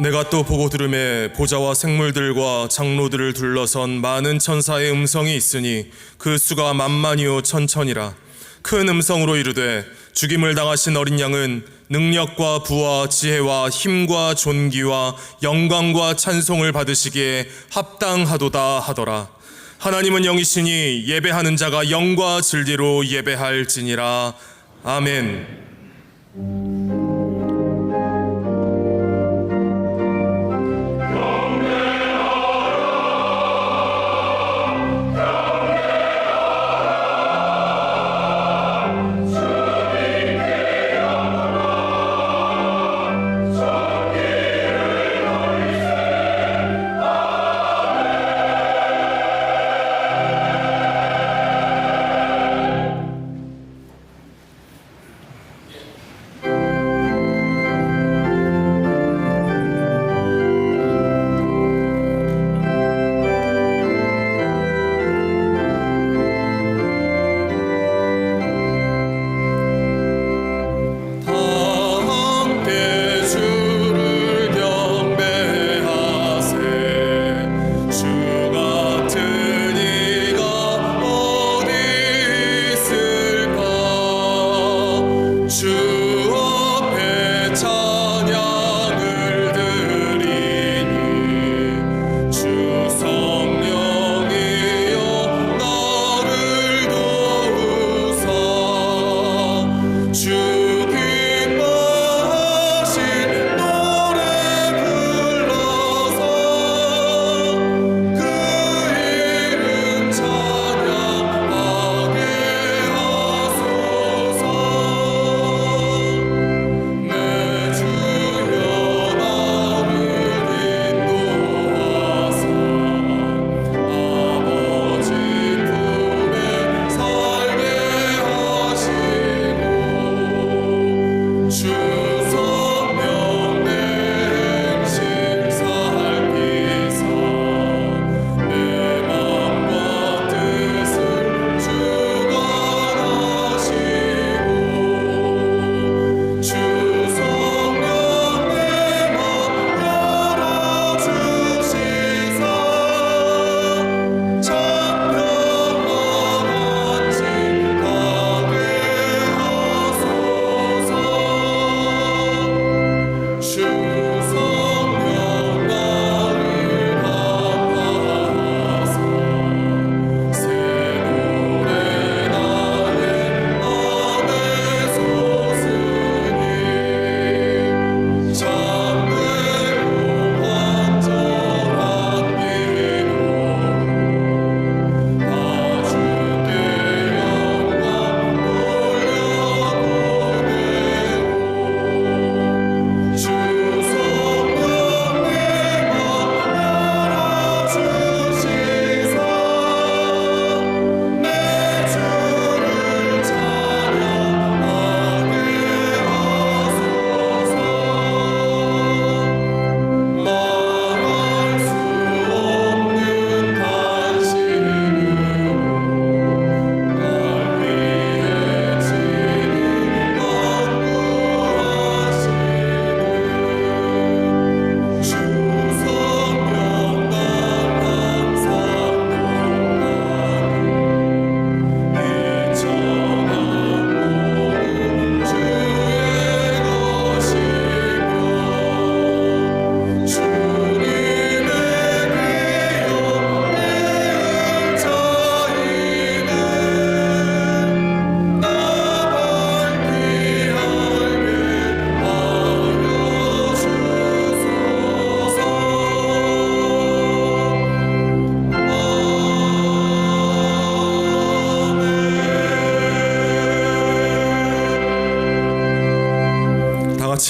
내가 또 보고 들음에 보좌와 생물들과 장로들을 둘러선 많은 천사의 음성이 있으니 그 수가 만만이요 천천이라. 큰 음성으로 이르되 죽임을 당하신 어린 양은 능력과 부와 지혜와 힘과 존귀와 영광과 찬송을 받으시기에 합당하도다 하더라. 하나님은 영이시니 예배하는 자가 영과 진리로 예배할지니라. 아멘.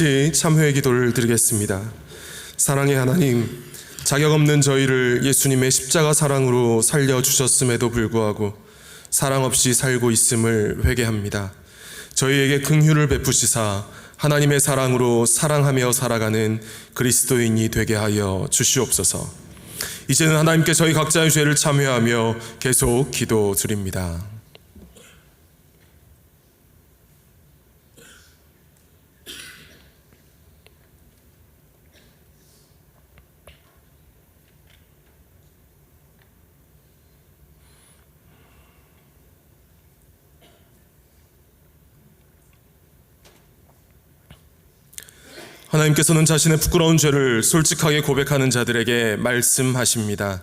같이 참회의 기도를 드리겠습니다. 사랑의 하나님, 자격 없는 저희를 예수님의 십자가 사랑으로 살려주셨음에도 불구하고 사랑 없이 살고 있음을 회개합니다. 저희에게 긍휼을 베푸시사 하나님의 사랑으로 사랑하며 살아가는 그리스도인이 되게 하여 주시옵소서. 이제는 하나님께 저희 각자의 죄를 참회하며 계속 기도드립니다. 하나님께서는 자신의 부끄러운 죄를 솔직하게 고백하는 자들에게 말씀하십니다.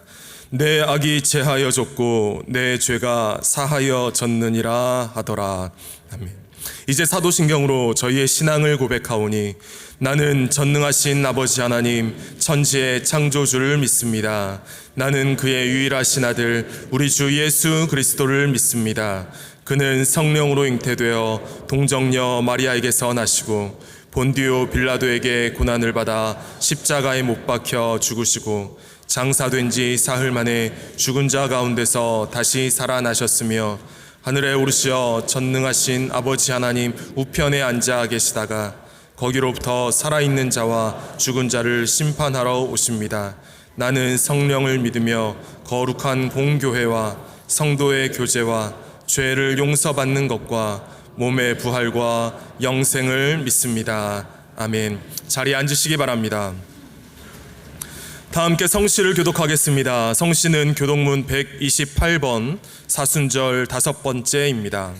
내 악이 제하여졌고 내 죄가 사하여졌느니라 하더라. 아멘. 이제 사도신경으로 저희의 신앙을 고백하오니 나는 전능하신 아버지 하나님 천지의 창조주를 믿습니다. 나는 그의 유일하신 아들 우리 주 예수 그리스도를 믿습니다. 그는 성령으로 잉태되어 동정녀 마리아에게서 나시고 본디오 빌라도에게 고난을 받아 십자가에 못 박혀 죽으시고 장사된 지 사흘 만에 죽은 자 가운데서 다시 살아나셨으며 하늘에 오르시어 전능하신 아버지 하나님 우편에 앉아 계시다가 거기로부터 살아있는 자와 죽은 자를 심판하러 오십니다. 나는 성령을 믿으며 거룩한 공교회와 성도의 교제와 죄를 용서받는 것과 몸의 부활과 영생을 믿습니다. 아멘. 자리에 앉으시기 바랍니다. 다 함께 성시를 교독하겠습니다. 성시는 교독문 128번 사순절 5번째입니다.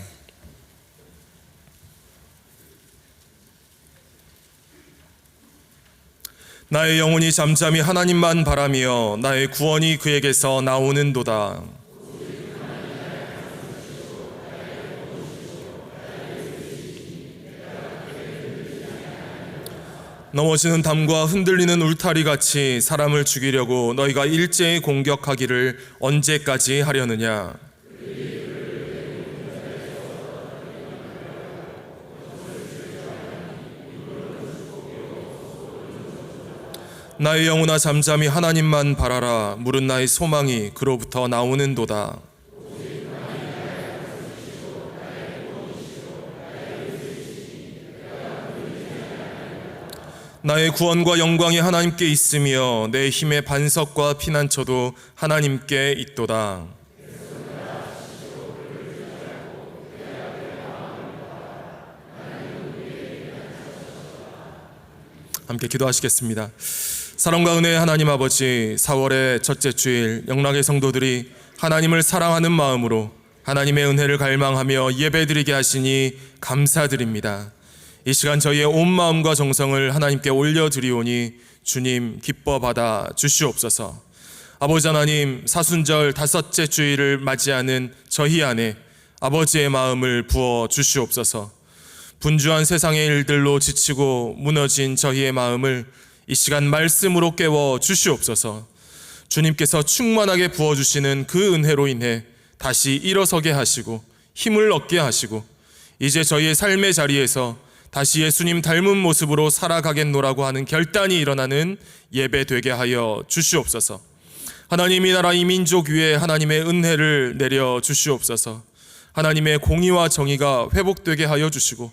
나의 영혼이 잠잠히 하나님만 바라며 나의 구원이 그에게서 나오는도다. 넘어지는 담과 흔들리는 울타리같이 사람을 죽이려고 너희가 일제히 공격하기를 언제까지 하려느냐. 나의 영혼아 잠잠히 하나님만 바라라. 물은 나의 소망이 그로부터 나오는도다. 나의 구원과 영광이 하나님께 있으며 내 힘의 반석과 피난처도 하나님께 있도다. 함께 기도하시겠습니다. 사랑과 은혜의 하나님 아버지, 4월의 첫째 주일 영락의 성도들이 하나님을 사랑하는 마음으로 하나님의 은혜를 갈망하며 예배드리게 하시니 감사드립니다. 이 시간 저희의 온 마음과 정성을 하나님께 올려드리오니 주님 기뻐 받아 주시옵소서. 아버지 하나님, 사순절 5째 주일을 맞이하는 저희 안에 아버지의 마음을 부어 주시옵소서. 분주한 세상의 일들로 지치고 무너진 저희의 마음을 이 시간 말씀으로 깨워 주시옵소서. 주님께서 충만하게 부어주시는 그 은혜로 인해 다시 일어서게 하시고 힘을 얻게 하시고 이제 저희의 삶의 자리에서 다시 예수님 닮은 모습으로 살아가겠노라고 하는 결단이 일어나는 예배 되게 하여 주시옵소서. 하나님, 이 나라 이 민족 위에 하나님의 은혜를 내려 주시옵소서. 하나님의 공의와 정의가 회복되게 하여 주시고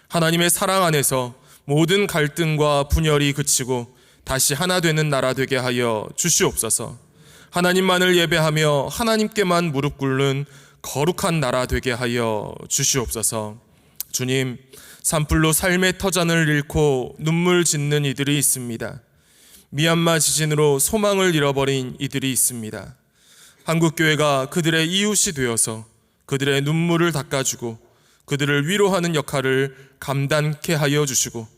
하나님의 사랑 안에서 모든 갈등과 분열이 그치고 다시 하나 되는 나라 되게 하여 주시옵소서. 하나님만을 예배하며 하나님께만 무릎 꿇는 거룩한 나라 되게 하여 주시옵소서. 주님, 산불로 삶의 터전을 잃고 눈물 짓는 이들이 있습니다. 미얀마 지진으로 소망을 잃어버린 이들이 있습니다. 한국교회가 그들의 이웃이 되어서 그들의 눈물을 닦아주고 그들을 위로하는 역할을 감당케 하여 주시고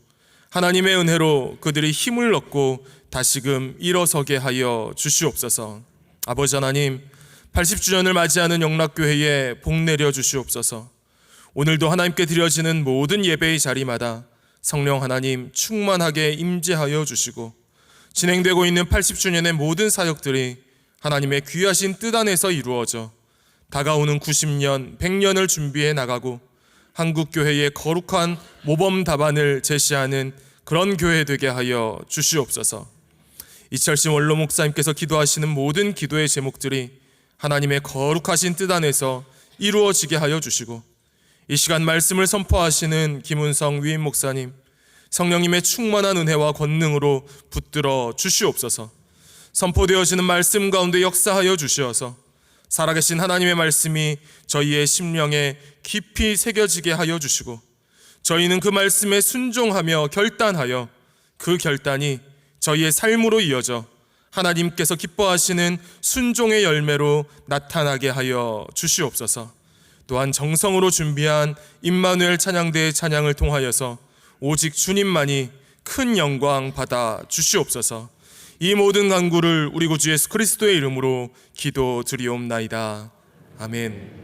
하나님의 은혜로 그들이 힘을 얻고 다시금 일어서게 하여 주시옵소서. 아버지 하나님, 80주년을 맞이하는 영락교회에 복 내려 주시옵소서. 오늘도 하나님께 드려지는 모든 예배의 자리마다 성령 하나님 충만하게 임재하여 주시고 진행되고 있는 80주년의 모든 사역들이 하나님의 귀하신 뜻 안에서 이루어져 다가오는 90년, 100년을 준비해 나가고 한국교회의 거룩한 모범 답안을 제시하는 그런 교회 되게 하여 주시옵소서. 이철심 원로 목사님께서 기도하시는 모든 기도의 제목들이 하나님의 거룩하신 뜻 안에서 이루어지게 하여 주시고 이 시간 말씀을 선포하시는 김은성 위임 목사님, 성령님의 충만한 은혜와 권능으로 붙들어 주시옵소서. 선포되어지는 말씀 가운데 역사하여 주시어서 살아계신 하나님의 말씀이 저희의 심령에 깊이 새겨지게 하여 주시고 저희는 그 말씀에 순종하며 결단하여 그 결단이 저희의 삶으로 이어져 하나님께서 기뻐하시는 순종의 열매로 나타나게 하여 주시옵소서. 또한 정성으로 준비한 임마누엘 찬양대의 찬양을 통하여서 오직 주님만이 큰 영광 받아 주시옵소서. 이 모든 간구를 우리 구주 예수 그리스도의 이름으로 기도드리옵나이다. 아멘.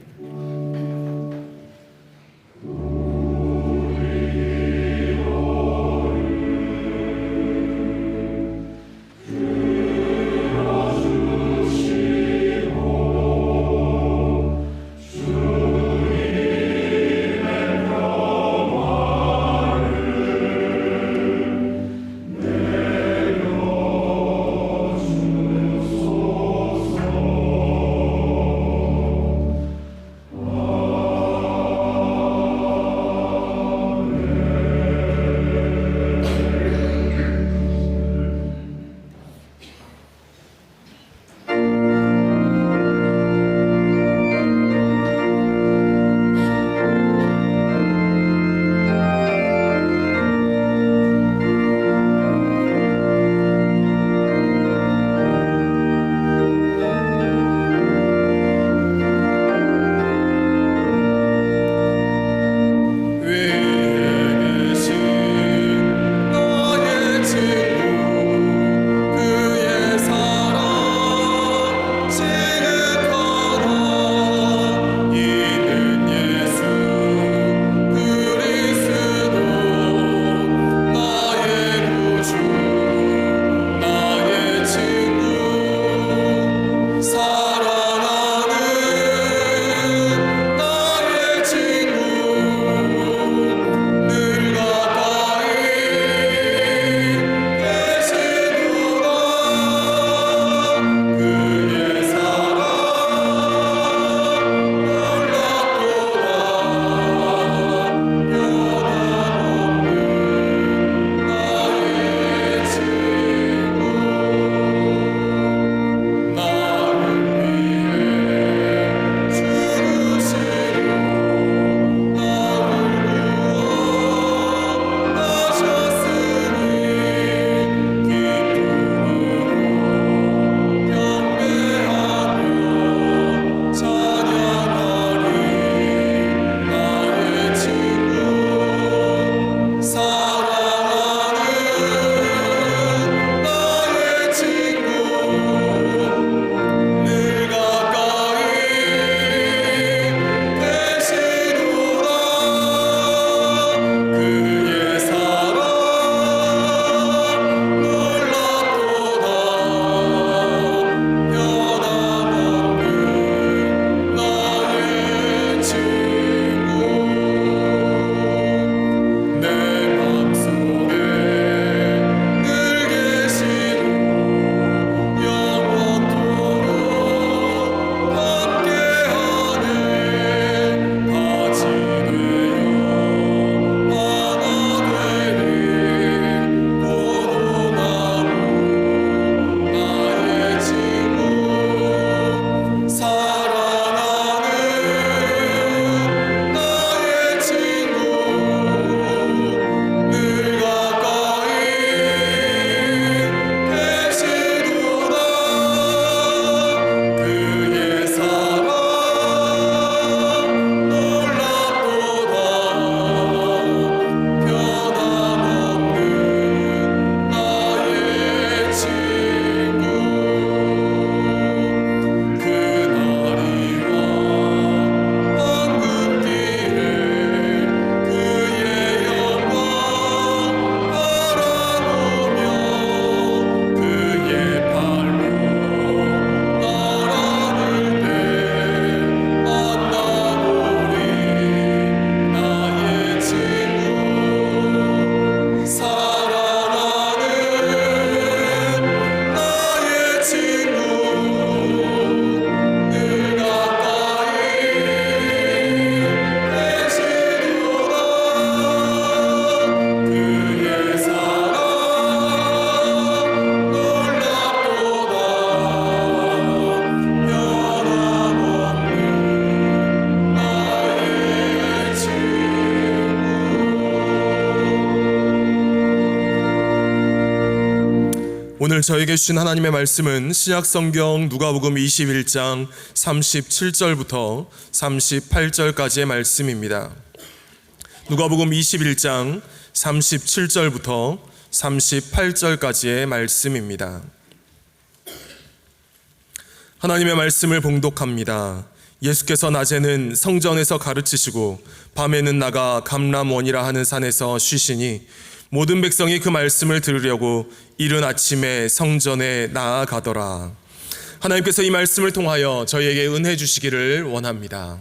오늘 저에게 주신 하나님의 말씀은 신약성경 누가복음 21장 37절부터 38절까지의 말씀입니다. 누가복음 21장 37절부터 38절까지의 말씀입니다. 하나님의 말씀을 봉독합니다. 예수께서 낮에는 성전에서 가르치시고 밤에는 나가 감람원이라 하는 산에서 쉬시니 모든 백성이 그 말씀을 들으려고 이른 아침에 성전에 나아가더라. 하나님께서 이 말씀을 통하여 저희에게 은혜 주시기를 원합니다.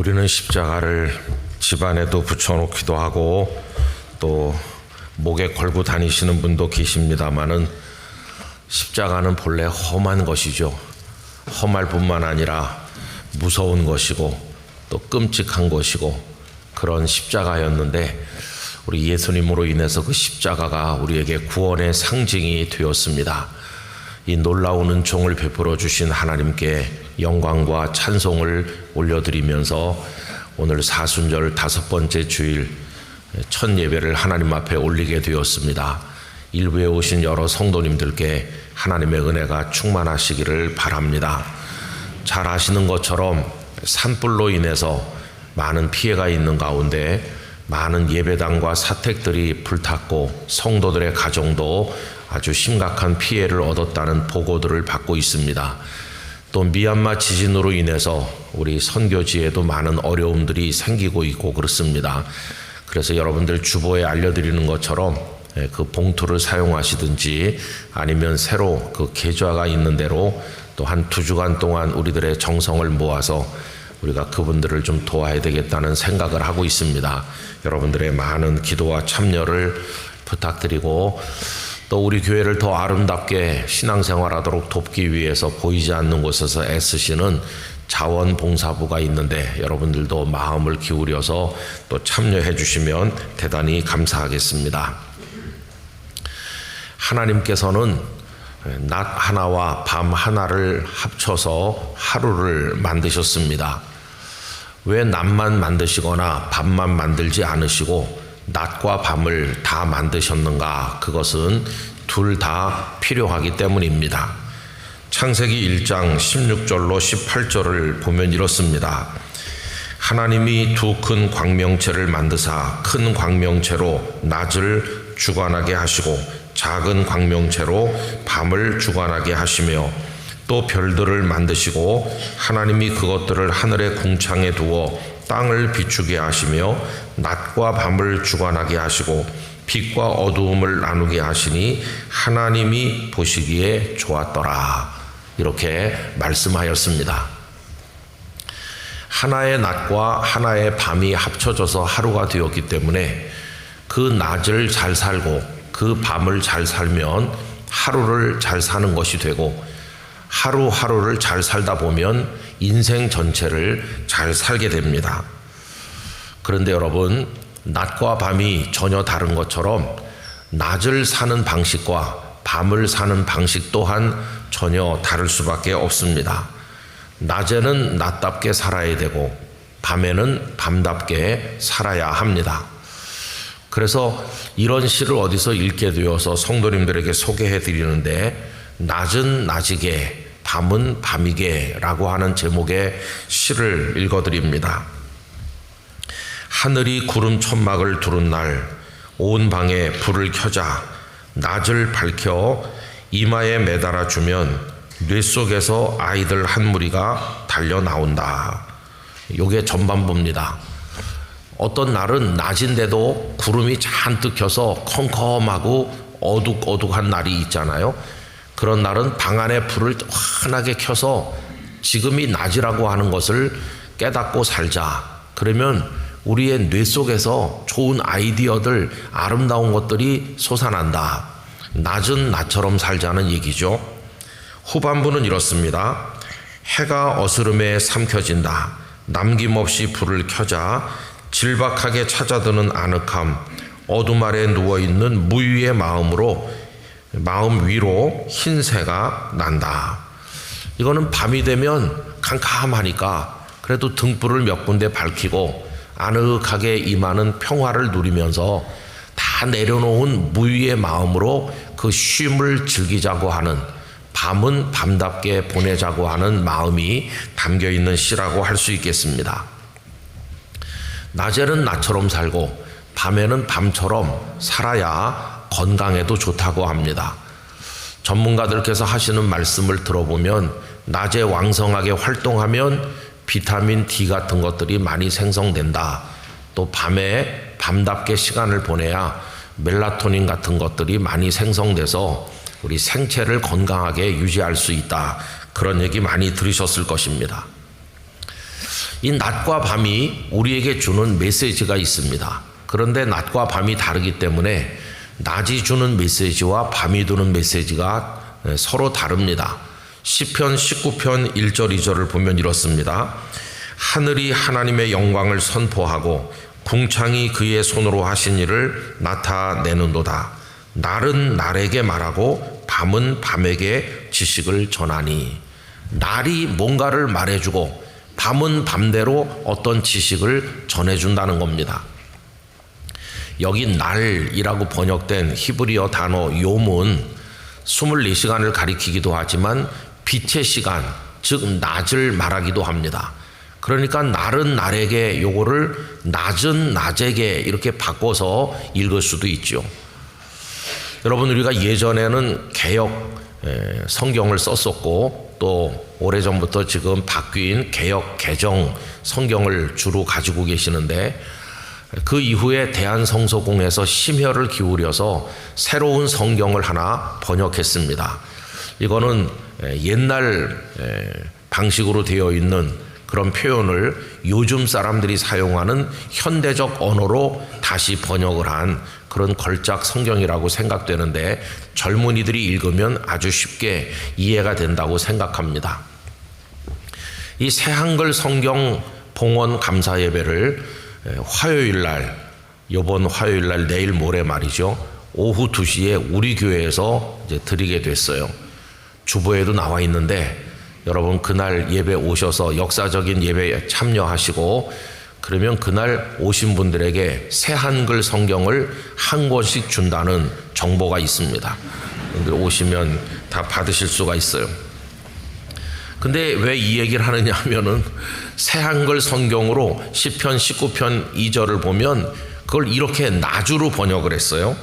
우리는 십자가를 집안에도 붙여놓기도 하고 또 목에 걸고 다니시는 분도 계십니다마는 십자가는 본래 험한 것이죠. 험할 뿐만 아니라 무서운 것이고 또 끔찍한 것이고 그런 십자가였는데 우리 예수님으로 인해서 그 십자가가 우리에게 구원의 상징이 되었습니다. 이 놀라운 은총을 베풀어 주신 하나님께 영광과 찬송을 올려드리면서 오늘 사순절 5번째 주일 첫 예배를 하나님 앞에 올리게 되었습니다. 일부에 오신 여러 성도님들께 하나님의 은혜가 충만하시기를 바랍니다. 잘 아시는 것처럼 산불로 인해서 많은 피해가 있는 가운데 많은 예배당과 사택들이 불탔고 성도들의 가정도 아주 심각한 피해를 얻었다는 보고들을 받고 있습니다. 또 미얀마 지진으로 인해서 우리 선교지에도 많은 어려움들이 생기고 있고 그렇습니다. 그래서 여러분들 주보에 알려드리는 것처럼 그 봉투를 사용하시든지 아니면 새로 그 계좌가 있는 대로 또 한 2주간 동안 우리들의 정성을 모아서 우리가 그분들을 좀 도와야 되겠다는 생각을 하고 있습니다. 여러분들의 많은 기도와 참여를 부탁드리고 또 우리 교회를 더 아름답게 신앙생활하도록 돕기 위해서 보이지 않는 곳에서 애쓰시는 자원봉사부가 있는데 여러분들도 마음을 기울여서 또 참여해 주시면 대단히 감사하겠습니다. 하나님께서는 낮 하나와 밤 하나를 합쳐서 하루를 만드셨습니다. 왜 낮만 만드시거나 밤만 만들지 않으시고 낮과 밤을 다 만드셨는가? 그것은 둘 다 필요하기 때문입니다. 창세기 1장 16절로 18절을 보면 이렇습니다. 하나님이 두 큰 광명체를 만드사 큰 광명체로 낮을 주관하게 하시고 작은 광명체로 밤을 주관하게 하시며 또 별들을 만드시고 하나님이 그것들을 하늘의 궁창에 두어 땅을 비추게 하시며 낮과 밤을 주관하게 하시고 빛과 어두움을 나누게 하시니 하나님이 보시기에 좋았더라. 이렇게 말씀하였습니다. 하나의 낮과 하나의 밤이 합쳐져서 하루가 되었기 때문에 그 낮을 잘 살고 그 밤을 잘 살면 하루를 잘 사는 것이 되고 하루하루를 잘 살다 보면 인생 전체를 잘 살게 됩니다. 그런데 여러분, 낮과 밤이 전혀 다른 것처럼 낮을 사는 방식과 밤을 사는 방식 또한 전혀 다를 수밖에 없습니다. 낮에는 낮답게 살아야 되고 밤에는 밤답게 살아야 합니다. 그래서 이런 시를 어디서 읽게 되어서 성도님들에게 소개해 드리는데 낮은 낮이게 밤은 밤이게 라고 하는 제목의 시를 읽어 드립니다. 하늘이 구름 천막을 두른 날 온 방에 불을 켜자 낮을 밝혀 이마에 매달아 주면 뇌 속에서 아이들 한 무리가 달려 나온다. 요게 전반부입니다. 어떤 날은 낮인데도 구름이 잔뜩 켜서 컴컴하고 어둑어둑한 날이 있잖아요. 그런 날은 방 안에 불을 환하게 켜서 지금이 낮이라고 하는 것을 깨닫고 살자. 그러면 우리의 뇌 속에서 좋은 아이디어들, 아름다운 것들이 솟아난다. 낮은 낮처럼 살자는 얘기죠. 후반부는 이렇습니다. 해가 어스름에 삼켜진다. 남김없이 불을 켜자 질박하게 찾아드는 아늑함, 어둠 아래 누워있는 무유의 마음 위로 흰새가 난다. 이거는 밤이 되면 캄캄하니까 그래도 등불을 몇 군데 밝히고 아늑하게 임하는 평화를 누리면서 다 내려놓은 무유의 마음으로 그 쉼을 즐기자고 하는, 밤은 밤답게 보내자고 하는 마음이 담겨있는 시라고 할 수 있겠습니다. 낮에는 낮처럼 살고 밤에는 밤처럼 살아야 건강에도 좋다고 합니다. 전문가들께서 하시는 말씀을 들어보면 낮에 왕성하게 활동하면 비타민 D 같은 것들이 많이 생성된다. 또 밤에 밤답게 시간을 보내야 멜라토닌 같은 것들이 많이 생성돼서 우리 생체를 건강하게 유지할 수 있다. 그런 얘기 많이 들으셨을 것입니다. 이 낮과 밤이 우리에게 주는 메시지가 있습니다. 그런데 낮과 밤이 다르기 때문에 낮이 주는 메시지와 밤이 주는 메시지가 서로 다릅니다. 시편 19편 1절 2절을 보면 이렇습니다. 하늘이 하나님의 영광을 선포하고 궁창이 그의 손으로 하신 일을 나타내는도다. 날은 날에게 말하고 밤은 밤에게 지식을 전하니. 날이 뭔가를 말해주고 밤은 밤대로 어떤 지식을 전해준다는 겁니다. 여기 날이라고 번역된 히브리어 단어 욤은 24시간을 가리키기도 하지만 빛의 시간, 즉 낮을 말하기도 합니다. 그러니까 날은 날에게, 요거를 낮은 낮에게 이렇게 바꿔서 읽을 수도 있죠. 여러분, 우리가 예전에는 개역 성경을 썼었고 또 오래전부터 지금 바뀐 개역 개정 성경을 주로 가지고 계시는데, 그 이후에 대한성서공에서 심혈을 기울여서 새로운 성경을 하나 번역했습니다. 이거는 옛날 방식으로 되어 있는 그런 표현을 요즘 사람들이 사용하는 현대적 언어로 다시 번역을 한 그런 걸작 성경이라고 생각되는데, 젊은이들이 읽으면 아주 쉽게 이해가 된다고 생각합니다. 이 새한글 성경 봉헌 감사 예배를 화요일날, 이번 화요일날 내일 모레 말이죠, 오후 2시에 우리 교회에서 이제 드리게 됐어요. 주보에도 나와 있는데 여러분 그날 예배 오셔서 역사적인 예배에 참여하시고, 그러면 그날 오신 분들에게 새한글 성경을 한 권씩 준다는 정보가 있습니다. 오시면 다 받으실 수가 있어요. 근데 왜 이 얘기를 하느냐 하면은 새한글 성경으로 시편 19편 2절을 보면 그걸 이렇게 낮으로 번역을 했어요.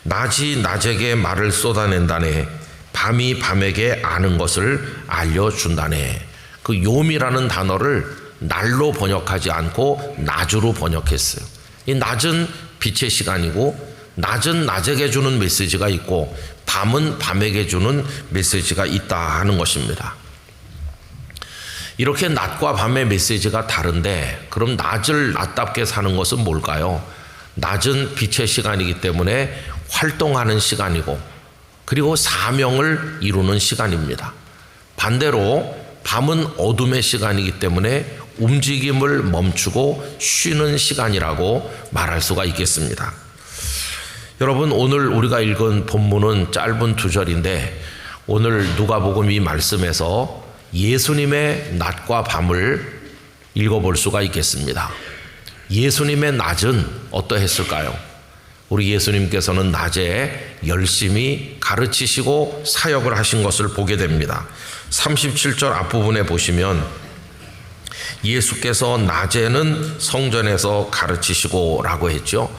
낮이 낮에게 말을 쏟아낸다네. 밤이 밤에게 아는 것을 알려준다네. 그 욤이라는 단어를 날로 번역하지 않고 낮으로 번역했어요. 이 낮은 빛의 시간이고, 낮은 낮에게 주는 메시지가 있고, 밤은 밤에게 주는 메시지가 있다 하는 것입니다. 이렇게 낮과 밤의 메시지가 다른데, 그럼 낮을 낮답게 사는 것은 뭘까요? 낮은 빛의 시간이기 때문에 활동하는 시간이고, 그리고 사명을 이루는 시간입니다. 반대로 밤은 어둠의 시간이기 때문에 움직임을 멈추고 쉬는 시간이라고 말할 수가 있겠습니다. 여러분, 오늘 우리가 읽은 본문은 짧은 2절인데, 오늘 누가복음 이 말씀에서 예수님의 낮과 밤을 읽어볼 수가 있겠습니다. 예수님의 낮은 어떠했을까요? 우리 예수님께서는 낮에 열심히 가르치시고 사역을 하신 것을 보게 됩니다. 37절 앞부분에 보시면 예수께서 낮에는 성전에서 가르치시고 라고 했죠.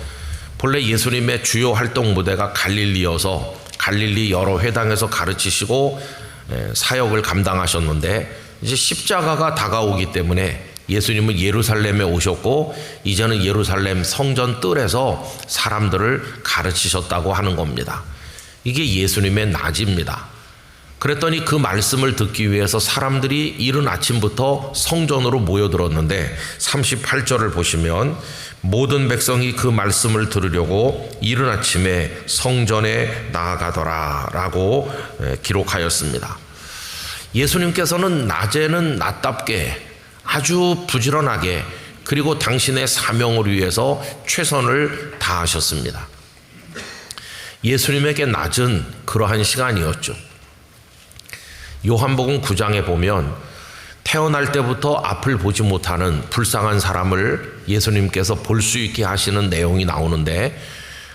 본래 예수님의 주요 활동 무대가 갈릴리여서 갈릴리 여러 회당에서 가르치시고 사역을 감당하셨는데, 이제 십자가가 다가오기 때문에 예수님은 예루살렘에 오셨고 이제는 예루살렘 성전 뜰에서 사람들을 가르치셨다고 하는 겁니다. 이게 예수님의 낮입니다. 그랬더니 그 말씀을 듣기 위해서 사람들이 이른 아침부터 성전으로 모여들었는데, 38절을 보시면 모든 백성이 그 말씀을 들으려고 이른 아침에 성전에 나아가더라 라고 기록하였습니다. 예수님께서는 낮에는 낮답게 아주 부지런하게, 그리고 당신의 사명을 위해서 최선을 다하셨습니다. 예수님에게 낮은 그러한 시간이었죠. 요한복음 9장에 보면 태어날 때부터 앞을 보지 못하는 불쌍한 사람을 예수님께서 볼 수 있게 하시는 내용이 나오는데,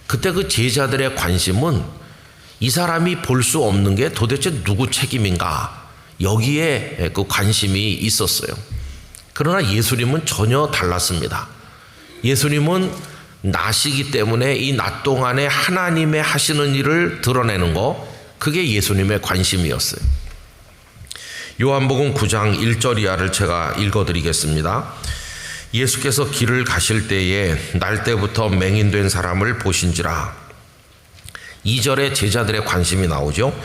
그때 그 제자들의 관심은 이 사람이 볼 수 없는 게 도대체 누구 책임인가, 여기에 그 관심이 있었어요. 그러나 예수님은 전혀 달랐습니다. 예수님은 낮이기 때문에 이 낮 동안에 하나님의 하시는 일을 드러내는 거, 그게 예수님의 관심이었어요. 요한복음 9장 1절 이하를 제가 읽어드리겠습니다. 예수께서 길을 가실 때에 날 때부터 맹인된 사람을 보신지라. 2절에 제자들의 관심이 나오죠.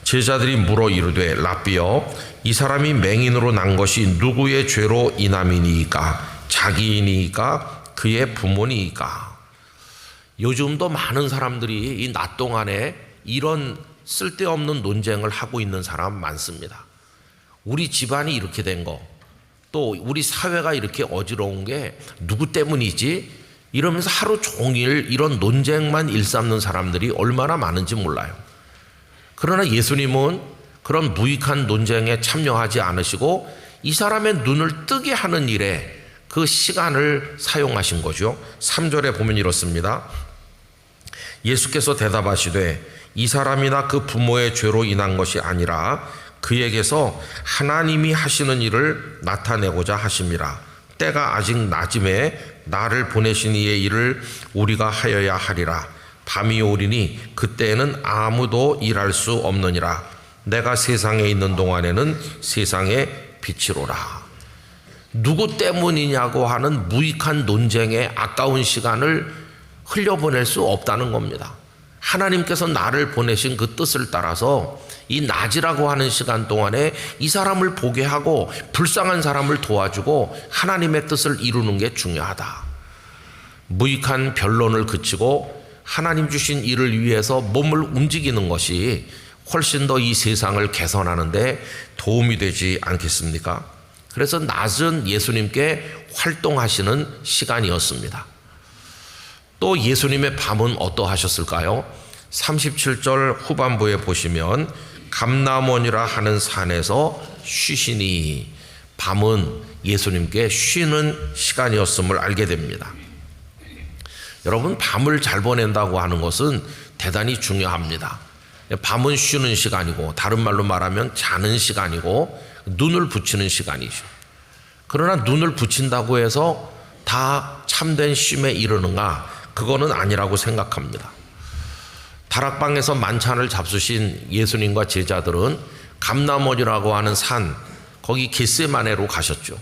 제자들이 물어 이르되 라삐여, 이 사람이 맹인으로 난 것이 누구의 죄로 인함이니이까? 자기이니이까? 그의 부모니이까? 요즘도 많은 사람들이 이 낮 동안에 이런 쓸데없는 논쟁을 하고 있는 사람 많습니다. 우리 집안이 이렇게 된 거, 또 우리 사회가 이렇게 어지러운 게 누구 때문이지? 이러면서 하루 종일 이런 논쟁만 일삼는 사람들이 얼마나 많은지 몰라요. 그러나 예수님은 그런 무익한 논쟁에 참여하지 않으시고 이 사람의 눈을 뜨게 하는 일에 그 시간을 사용하신 거죠. 3절에 보면 이렇습니다. 예수께서 대답하시되 이 사람이나 그 부모의 죄로 인한 것이 아니라 그에게서 하나님이 하시는 일을 나타내고자 하심이라. 때가 아직 낮음에 나를 보내신 이의 일을 우리가 하여야 하리라. 밤이 오리니 그때에는 아무도 일할 수 없느니라. 내가 세상에 있는 동안에는 세상의 빛이로라. 누구 때문이냐고 하는 무익한 논쟁에 아까운 시간을 흘려보낼 수 없다는 겁니다. 하나님께서 나를 보내신 그 뜻을 따라서 이 낮이라고 하는 시간 동안에 이 사람을 보게 하고 불쌍한 사람을 도와주고 하나님의 뜻을 이루는 게 중요하다. 무익한 변론을 그치고 하나님 주신 일을 위해서 몸을 움직이는 것이 훨씬 더 이 세상을 개선하는 데 도움이 되지 않겠습니까? 그래서 낮은 예수님께 활동하시는 시간이었습니다. 또 예수님의 밤은 어떠하셨을까요? 37절 후반부에 보시면 감람원이라 하는 산에서 쉬시니, 밤은 예수님께 쉬는 시간이었음을 알게 됩니다. 여러분, 밤을 잘 보낸다고 하는 것은 대단히 중요합니다. 밤은 쉬는 시간이고, 다른 말로 말하면 자는 시간이고, 눈을 붙이는 시간이죠. 그러나 눈을 붙인다고 해서 다 참된 쉼에 이르는가? 그거는 아니라고 생각합니다. 다락방에서 만찬을 잡수신 예수님과 제자들은 감람원이라고 하는 산, 거기 겟세마네로 가셨죠.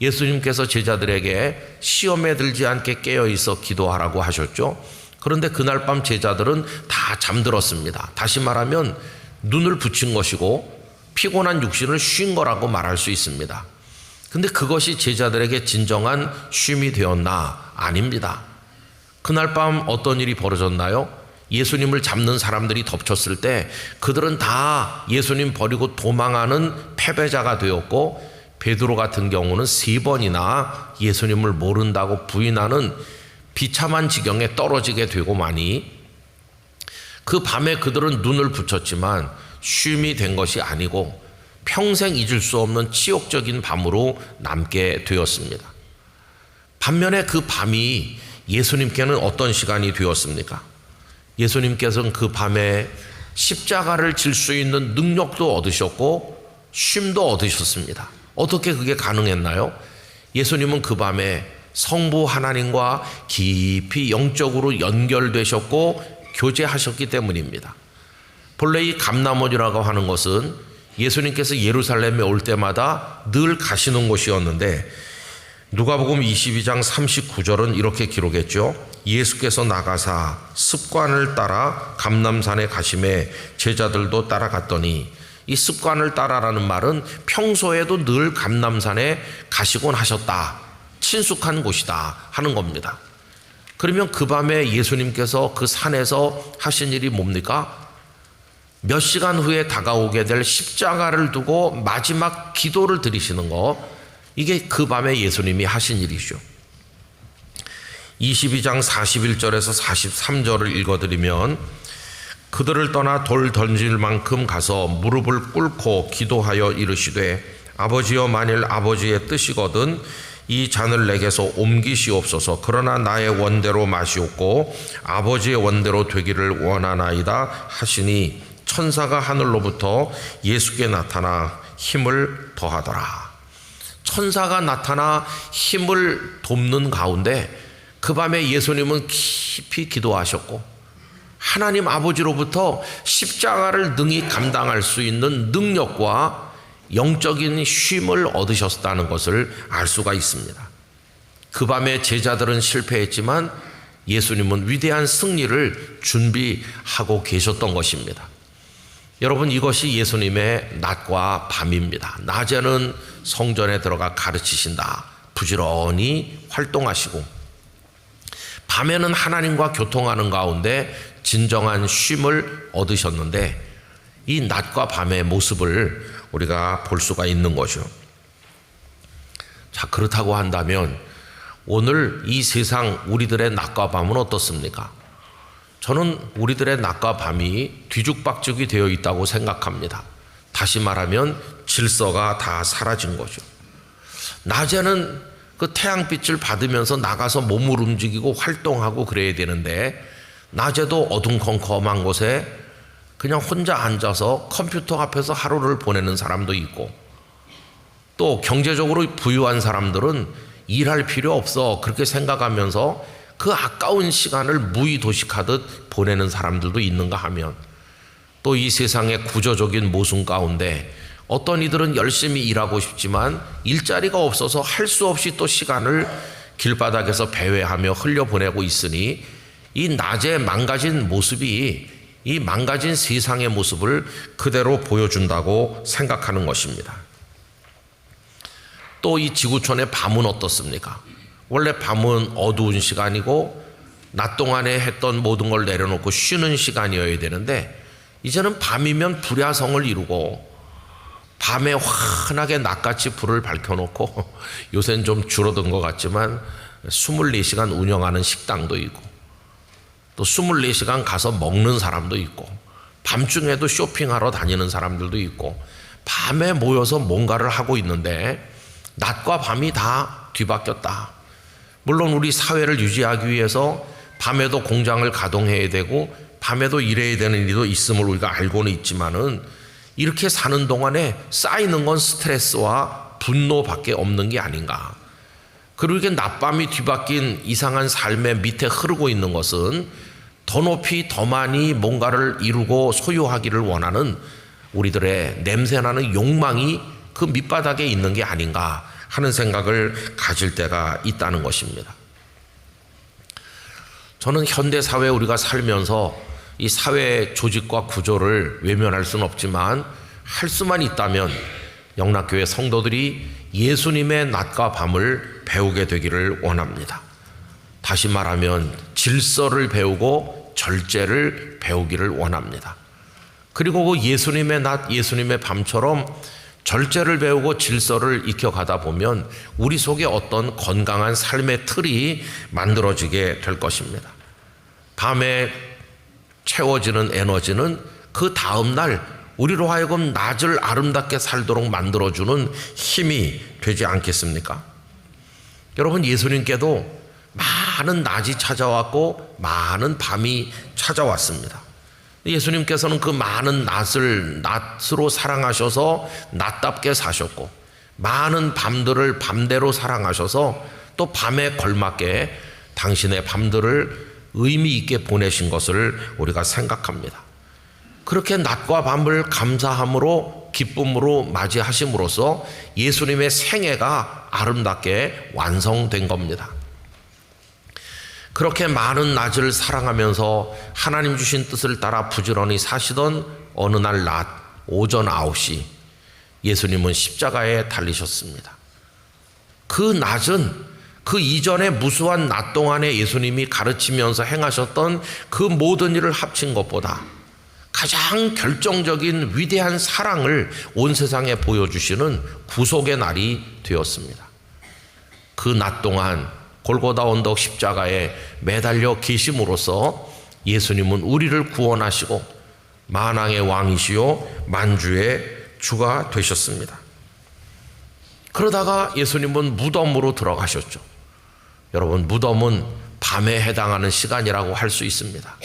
예수님께서 제자들에게 시험에 들지 않게 깨어있어 기도하라고 하셨죠. 그런데 그날 밤 제자들은 다 잠들었습니다. 다시 말하면 눈을 붙인 것이고 피곤한 육신을 쉰 거라고 말할 수 있습니다. 근데 그것이 제자들에게 진정한 쉼이 되었나? 아닙니다. 그날 밤 어떤 일이 벌어졌나요? 예수님을 잡는 사람들이 덮쳤을 때 그들은 다 예수님 버리고 도망하는 패배자가 되었고, 베드로 같은 경우는 3번이나 예수님을 모른다고 부인하는 비참한 지경에 떨어지게 되고 마니, 그 밤에 그들은 눈을 붙였지만 쉼이 된 것이 아니고 평생 잊을 수 없는 치욕적인 밤으로 남게 되었습니다. 반면에 그 밤이 예수님께는 어떤 시간이 되었습니까? 예수님께서는 그 밤에 십자가를 질 수 있는 능력도 얻으셨고 쉼도 얻으셨습니다. 어떻게 그게 가능했나요? 예수님은 그 밤에 성부 하나님과 깊이 영적으로 연결되셨고 교제하셨기 때문입니다. 본래 이 감람원이라고 하는 것은 예수님께서 예루살렘에 올 때마다 늘 가시는 곳이었는데, 누가복음 22장 39절은 이렇게 기록했죠. 예수께서 나가사 습관을 따라 감람산에 가심에 제자들도 따라갔더니, 이 습관을 따라라는 말은 평소에도 늘 감람산에 가시곤 하셨다, 친숙한 곳이다 하는 겁니다. 그러면 그 밤에 예수님께서 그 산에서 하신 일이 뭡니까? 몇 시간 후에 다가오게 될 십자가를 두고 마지막 기도를 드리시는 거, 이게 그 밤에 예수님이 하신 일이죠. 22장 41절에서 43절을 읽어드리면, 그들을 떠나 돌 던질 만큼 가서 무릎을 꿇고 기도하여 이르시되, 아버지여, 만일 아버지의 뜻이거든 이 잔을 내게서 옮기시옵소서. 그러나 나의 원대로 마시옵고 아버지의 원대로 되기를 원하나이다 하시니, 천사가 하늘로부터 예수께 나타나 힘을 더하더라. 천사가 나타나 힘을 돕는 가운데 그 밤에 예수님은 깊이 기도하셨고, 하나님 아버지로부터 십자가를 능히 감당할 수 있는 능력과 영적인 쉼을 얻으셨다는 것을 알 수가 있습니다. 그 밤에 제자들은 실패했지만 예수님은 위대한 승리를 준비하고 계셨던 것입니다. 여러분, 이것이 예수님의 낮과 밤입니다. 낮에는 성전에 들어가 가르치신다, 부지런히 활동하시고, 밤에는 하나님과 교통하는 가운데 진정한 쉼을 얻으셨는데, 이 낮과 밤의 모습을 우리가 볼 수가 있는 거죠. 자, 그렇다고 한다면 오늘 이 세상 우리들의 낮과 밤은 어떻습니까? 저는 우리들의 낮과 밤이 뒤죽박죽이 되어 있다고 생각합니다. 다시 말하면 질서가 다 사라진 거죠. 낮에는 그 태양빛을 받으면서 나가서 몸을 움직이고 활동하고 그래야 되는데, 낮에도 어둠컴컴한 곳에 그냥 혼자 앉아서 컴퓨터 앞에서 하루를 보내는 사람도 있고, 또 경제적으로 부유한 사람들은 일할 필요 없어 그렇게 생각하면서 그 아까운 시간을 무의도식하듯 보내는 사람들도 있는가 하면, 또 이 세상의 구조적인 모순 가운데 어떤 이들은 열심히 일하고 싶지만 일자리가 없어서 할 수 없이 또 시간을 길바닥에서 배회하며 흘려보내고 있으니, 이 낮에 망가진 모습이 이 망가진 세상의 모습을 그대로 보여준다고 생각하는 것입니다. 또 이 지구촌의 밤은 어떻습니까? 원래 밤은 어두운 시간이고 낮 동안에 했던 모든 걸 내려놓고 쉬는 시간이어야 되는데, 이제는 밤이면 불야성을 이루고 밤에 환하게 낮같이 불을 밝혀놓고, 요새는 좀 줄어든 것 같지만 24시간 운영하는 식당도 있고, 또 24시간 가서 먹는 사람도 있고, 밤중에도 쇼핑하러 다니는 사람들도 있고, 밤에 모여서 뭔가를 하고 있는데 낮과 밤이 다 뒤바뀌었다. 물론 우리 사회를 유지하기 위해서 밤에도 공장을 가동해야 되고 밤에도 일해야 되는 일도 있음을 우리가 알고는 있지만은, 이렇게 사는 동안에 쌓이는 건 스트레스와 분노밖에 없는 게 아닌가. 그리고 이렇게 낮밤이 뒤바뀐 이상한 삶의 밑에 흐르고 있는 것은 더 높이 더 많이 뭔가를 이루고 소유하기를 원하는 우리들의 냄새나는 욕망이 그 밑바닥에 있는 게 아닌가 하는 생각을 가질 때가 있다는 것입니다. 저는 현대사회에 우리가 살면서 이 사회 조직과 구조를 외면할 수는 없지만, 할 수만 있다면 영락교회 성도들이 예수님의 낮과 밤을 배우게 되기를 원합니다. 다시 말하면 질서를 배우고 절제를 배우기를 원합니다. 그리고 그 예수님의 낮, 예수님의 밤처럼 절제를 배우고 질서를 익혀가다 보면 우리 속에 어떤 건강한 삶의 틀이 만들어지게 될 것입니다. 밤에 채워지는 에너지는 그 다음날 우리로 하여금 낮을 아름답게 살도록 만들어주는 힘이 되지 않겠습니까? 여러분, 예수님께도 많은 낮이 찾아왔고 많은 밤이 찾아왔습니다. 예수님께서는 그 많은 낮을 낮으로 사랑하셔서 낮답게 사셨고, 많은 밤들을 밤대로 사랑하셔서 또 밤에 걸맞게 당신의 밤들을 의미 있게 보내신 것을 우리가 생각합니다. 그렇게 낮과 밤을 감사함으로 기쁨으로 맞이하심으로써 예수님의 생애가 아름답게 완성된 겁니다. 그렇게 많은 낮을 사랑하면서 하나님 주신 뜻을 따라 부지런히 사시던 어느 날 낮 오전 9시, 예수님은 십자가에 달리셨습니다. 그 낮은 그 이전의 무수한 낮 동안에 예수님이 가르치면서 행하셨던 그 모든 일을 합친 것보다 가장 결정적인 위대한 사랑을 온 세상에 보여주시는 구속의 날이 되었습니다. 그 낮 동안 골고다 언덕 십자가에 매달려 계심으로써 예수님은 우리를 구원하시고 만왕의 왕이시요 만주의 주가 되셨습니다. 그러다가 예수님은 무덤으로 들어가셨죠. 여러분, 무덤은 밤에 해당하는 시간이라고 할 수 있습니다.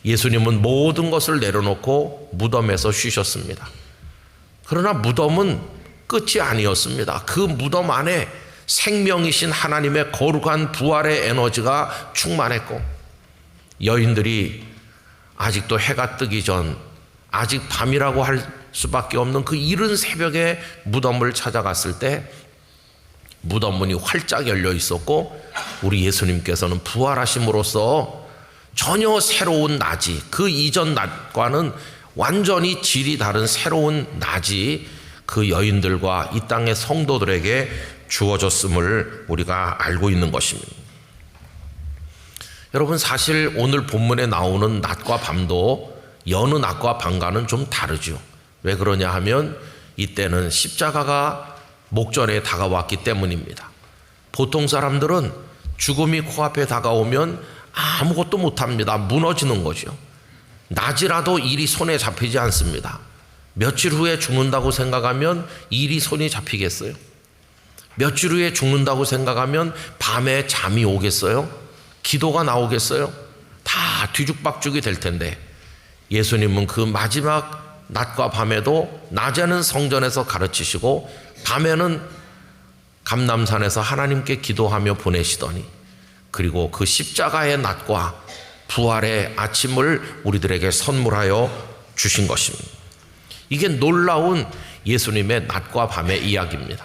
예수님은 모든 것을 내려놓고 무덤에서 쉬셨습니다. 그러나 무덤은 끝이 아니었습니다. 그 무덤 안에 생명이신 하나님의 거룩한 부활의 에너지가 충만했고, 여인들이 아직도 해가 뜨기 전, 아직 밤이라고 할 수밖에 없는 그 이른 새벽에 무덤을 찾아갔을 때 무덤 문이 활짝 열려 있었고, 우리 예수님께서는 부활하심으로써 전혀 새로운 낮이, 그 이전 낮과는 완전히 질이 다른 새로운 낮이 그 여인들과 이 땅의 성도들에게 주어졌음을 우리가 알고 있는 것입니다. 여러분, 사실 오늘 본문에 나오는 낮과 밤도 여느 낮과 밤과는 좀 다르죠. 왜 그러냐 하면 이때는 십자가가 목전에 다가왔기 때문입니다. 보통 사람들은 죽음이 코앞에 다가오면 아무것도 못합니다. 무너지는 거죠. 낮이라도 일이 손에 잡히지 않습니다. 며칠 후에 죽는다고 생각하면 일이 손이 잡히겠어요? 며칠 후에 죽는다고 생각하면 밤에 잠이 오겠어요? 기도가 나오겠어요? 다 뒤죽박죽이 될 텐데 예수님은 그 마지막 낮과 밤에도 낮에는 성전에서 가르치시고 밤에는 감람산에서 하나님께 기도하며 보내시더니 그리고 그 십자가의 낮과 부활의 아침을 우리들에게 선물하여 주신 것입니다. 이게 놀라운 예수님의 낮과 밤의 이야기입니다.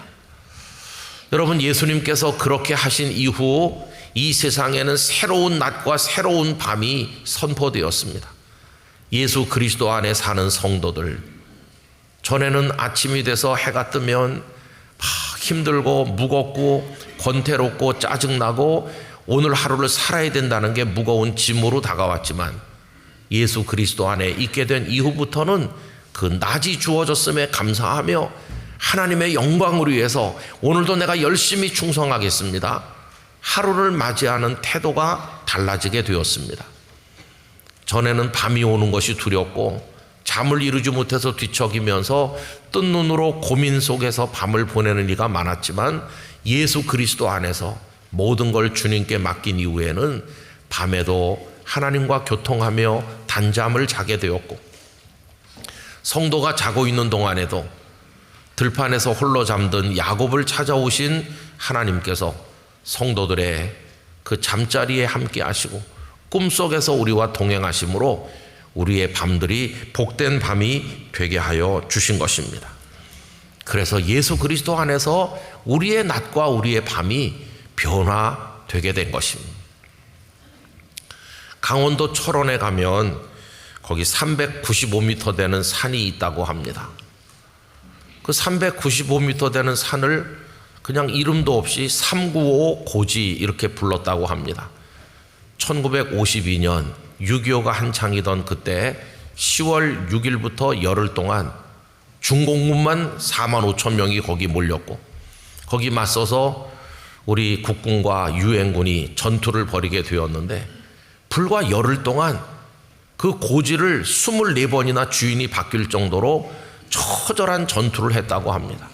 여러분, 예수님께서 그렇게 하신 이후 이 세상에는 새로운 낮과 새로운 밤이 선포되었습니다. 예수 그리스도 안에 사는 성도들, 전에는 아침이 돼서 해가 뜨면 힘들고 무겁고 권태롭고 짜증나고 오늘 하루를 살아야 된다는 게 무거운 짐으로 다가왔지만 예수 그리스도 안에 있게 된 이후부터는 그 낮이 주어졌음에 감사하며 하나님의 영광을 위해서 오늘도 내가 열심히 충성하겠습니다. 하루를 맞이하는 태도가 달라지게 되었습니다. 전에는 밤이 오는 것이 두렵고 잠을 이루지 못해서 뒤척이면서 뜬 눈으로 고민 속에서 밤을 보내는 이가 많았지만 예수 그리스도 안에서 모든 걸 주님께 맡긴 이후에는 밤에도 하나님과 교통하며 단잠을 자게 되었고 성도가 자고 있는 동안에도 들판에서 홀로 잠든 야곱을 찾아오신 하나님께서 성도들의 그 잠자리에 함께 하시고 꿈속에서 우리와 동행하심으로 우리의 밤들이 복된 밤이 되게 하여 주신 것입니다. 그래서 예수 그리스도 안에서 우리의 낮과 우리의 밤이 변화되게 된 것입니다. 강원도 철원에 가면 거기 395m 되는 산이 있다고 합니다. 그 395m 되는 산을 그냥 이름도 없이 395 고지 이렇게 불렀다고 합니다. 1952년 6.25가 한창이던 그때 10월 6일부터 열흘 동안 중공군만 4만 5천 명이 거기 몰렸고 거기 맞서서 우리 국군과 유엔군이 전투를 벌이게 되었는데 불과 열흘 동안 그 고지를 24번이나 주인이 바뀔 정도로 처절한 전투를 했다고 합니다.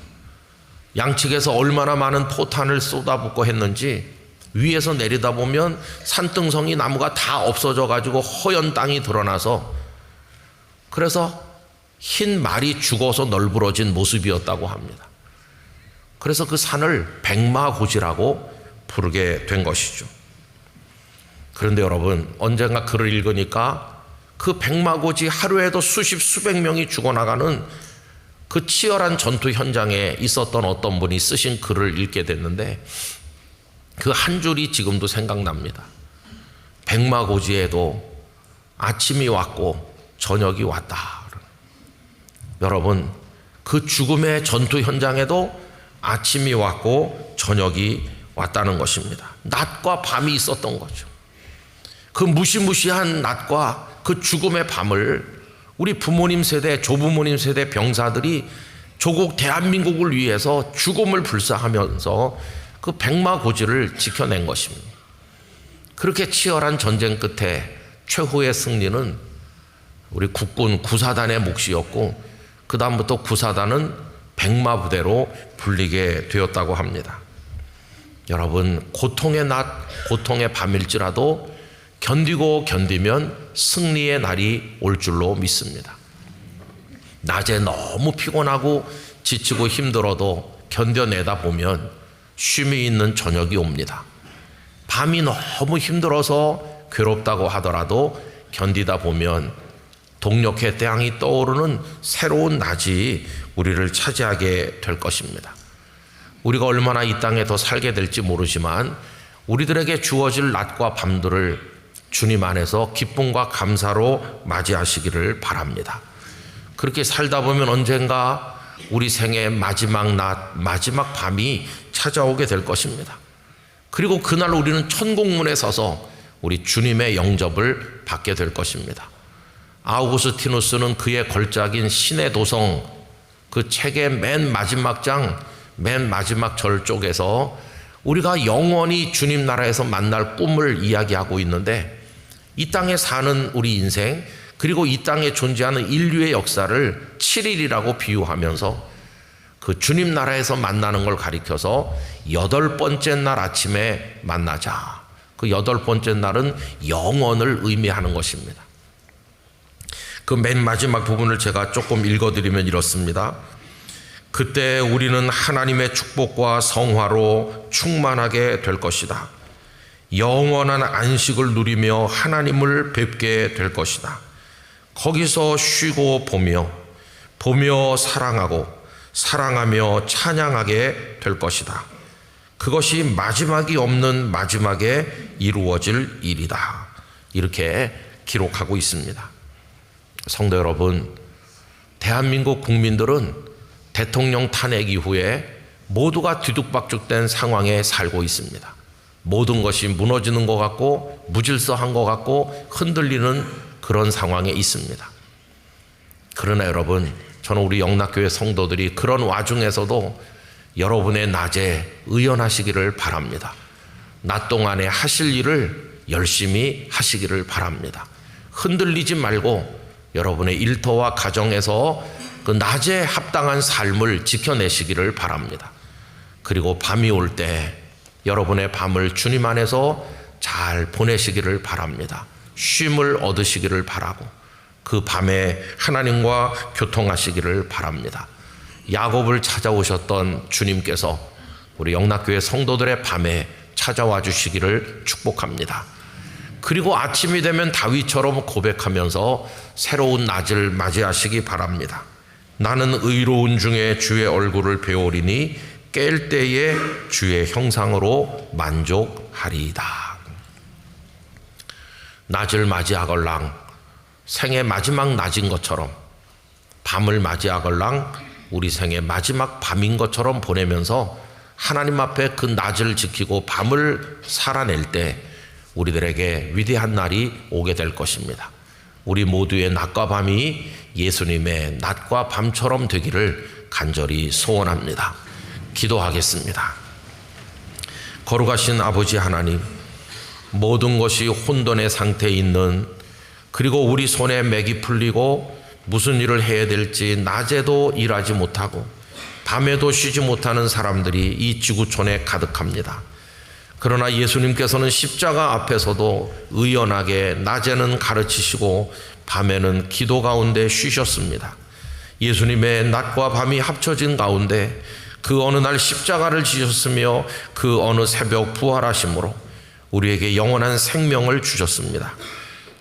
양측에서 얼마나 많은 포탄을 쏟아붓고 했는지 위에서 내려다보면 산등성이 나무가 다 없어져 가지고 허연 땅이 드러나서 그래서 흰 말이 죽어서 널브러진 모습이었다고 합니다. 그래서 그 산을 백마고지라고 부르게 된 것이죠. 그런데 여러분, 언젠가 글을 읽으니까 그 백마고지 하루에도 수십 수백 명이 죽어나가는 그 치열한 전투 현장에 있었던 어떤 분이 쓰신 글을 읽게 됐는데 그 한 줄이 지금도 생각납니다. 백마고지에도 아침이 왔고 저녁이 왔다. 여러분, 그 죽음의 전투 현장에도 아침이 왔고 저녁이 왔다는 것입니다. 낮과 밤이 있었던 거죠. 그 무시무시한 낮과 그 죽음의 밤을 우리 부모님 세대, 조부모님 세대 병사들이 조국 대한민국을 위해서 죽음을 불사하면서 그 백마고지를 지켜낸 것입니다. 그렇게 치열한 전쟁 끝에 최후의 승리는 우리 국군 구사단의 몫이었고 그 다음부터 구사단은 백마부대로 불리게 되었다고 합니다. 여러분, 고통의 낮, 고통의 밤일지라도 견디고 견디면 승리의 날이 올 줄로 믿습니다. 낮에 너무 피곤하고 지치고 힘들어도 견뎌내다 보면 쉼이 있는 저녁이 옵니다. 밤이 너무 힘들어서 괴롭다고 하더라도 견디다 보면 동력의 태양이 떠오르는 새로운 낮이 우리를 차지하게 될 것입니다. 우리가 얼마나 이 땅에 더 살게 될지 모르지만 우리들에게 주어질 낮과 밤들을 주님 안에서 기쁨과 감사로 맞이하시기를 바랍니다. 그렇게 살다 보면 언젠가 우리 생의 마지막 낮, 마지막 밤이 찾아오게 될 것입니다. 그리고 그날 우리는 천국문에 서서 우리 주님의 영접을 받게 될 것입니다. 아우구스티누스는 그의 걸작인 신의 도성, 그 책의 맨 마지막 장, 맨 마지막 절 쪽에서 우리가 영원히 주님 나라에서 만날 꿈을 이야기하고 있는데, 이 땅에 사는 우리 인생, 그리고 이 땅에 존재하는 인류의 역사를 7일이라고 비유하면서 그 주님 나라에서 만나는 걸 가리켜서 8번째 날 아침에 만나자. 그 8번째 날은 영원을 의미하는 것입니다. 그 맨 마지막 부분을 제가 조금 읽어드리면 이렇습니다. 그때 우리는 하나님의 축복과 성화로 충만하게 될 것이다. 영원한 안식을 누리며 하나님을 뵙게 될 것이다. 거기서 쉬고 보며 사랑하고 사랑하며 찬양하게 될 것이다. 그것이 마지막이 없는 마지막에 이루어질 일이다. 이렇게 기록하고 있습니다. 성도 여러분, 대한민국 국민들은 대통령 탄핵 이후에 모두가 뒤죽박죽된 상황에 살고 있습니다. 모든 것이 무너지는 것 같고 무질서한 것 같고 흔들리는 그런 상황에 있습니다. 그러나 여러분, 저는 우리 영락교회 성도들이 그런 와중에서도 여러분의 낮에 의연하시기를 바랍니다. 낮 동안에 하실 일을 열심히 하시기를 바랍니다. 흔들리지 말고 여러분의 일터와 가정에서 그 낮에 합당한 삶을 지켜내시기를 바랍니다. 그리고 밤이 올 때 여러분의 밤을 주님 안에서 잘 보내시기를 바랍니다. 쉼을 얻으시기를 바라고 그 밤에 하나님과 교통하시기를 바랍니다. 야곱을 찾아오셨던 주님께서 우리 영락교회 성도들의 밤에 찾아와 주시기를 축복합니다. 그리고 아침이 되면 다윗처럼 고백하면서 새로운 낮을 맞이하시기 바랍니다. 나는 의로운 중에 주의 얼굴을 배우리니 깰 때에 주의 형상으로 만족하리이다. 낮을 맞이하걸랑 생의 마지막 낮인 것처럼, 밤을 맞이하걸랑 우리 생의 마지막 밤인 것처럼 보내면서 하나님 앞에 그 낮을 지키고 밤을 살아낼 때 우리들에게 위대한 날이 오게 될 것입니다. 우리 모두의 낮과 밤이 예수님의 낮과 밤처럼 되기를 간절히 소원합니다. 기도하겠습니다. 거룩하신 아버지 하나님, 모든 것이 혼돈의 상태에 있는, 그리고 우리 손에 맥이 풀리고 무슨 일을 해야 될지 낮에도 일하지 못하고 밤에도 쉬지 못하는 사람들이 이 지구촌에 가득합니다. 그러나 예수님께서는 십자가 앞에서도 의연하게 낮에는 가르치시고 밤에는 기도 가운데 쉬셨습니다. 예수님의 낮과 밤이 합쳐진 가운데 그 어느 날 십자가를 지셨으며 그 어느 새벽 부활하심으로 우리에게 영원한 생명을 주셨습니다.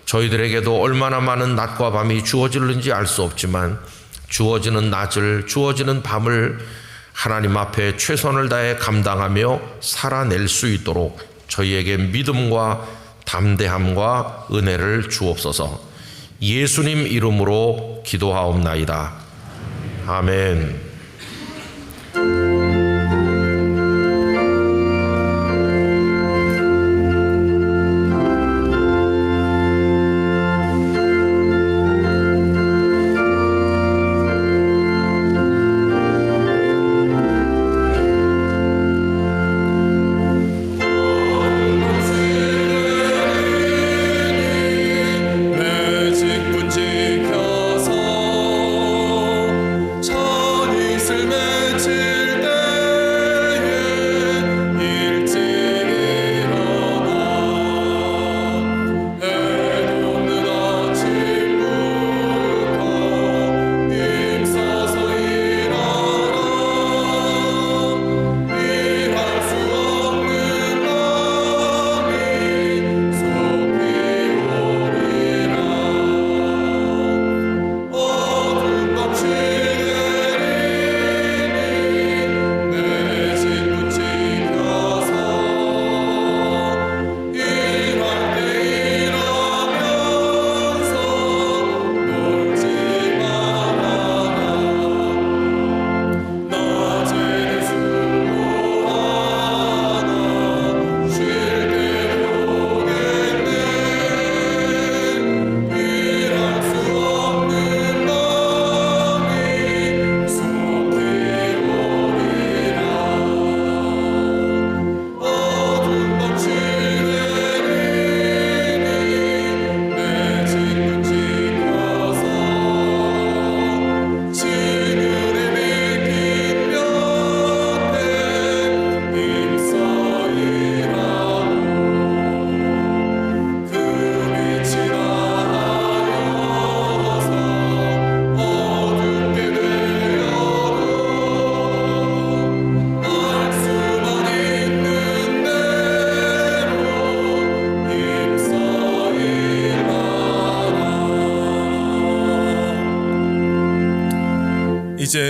저희들에게도 얼마나 많은 낮과 밤이 주어질는지 알 수 없지만 주어지는 낮을, 주어지는 밤을 하나님 앞에 최선을 다해 감당하며 살아낼 수 있도록 저희에게 믿음과 담대함과 은혜를 주옵소서. 예수님 이름으로 기도하옵나이다. 아멘. 내 직분 지켜서 천이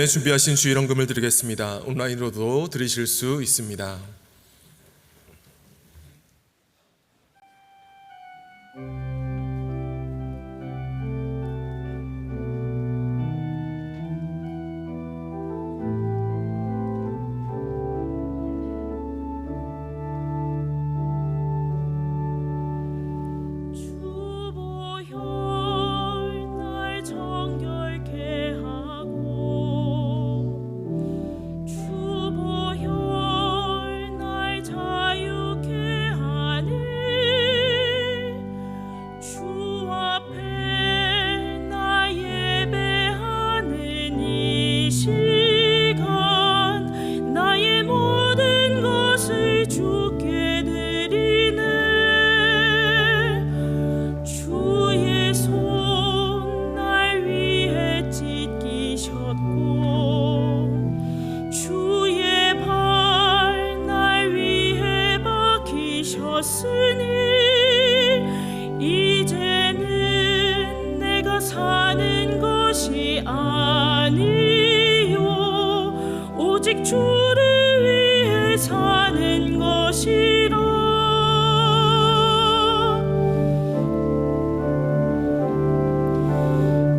위해 준비하신 주일헌금을 드리겠습니다. 온라인으로도 드리실 수 있습니다. 이제는 내가 사는 것이 아니요 오직 주를 위해 사는 것이라.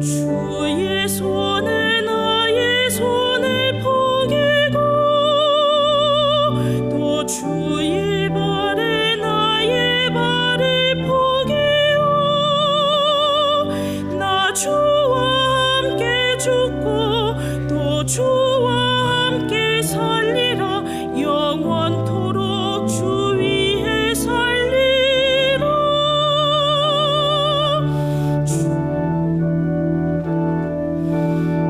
주의 손에 나의 손을 포개고 또 주의 발에 나의 발을 포개어 나 주와 함께 죽고 또 주와 함께 살리라. 영원토록 주 위에 살리라.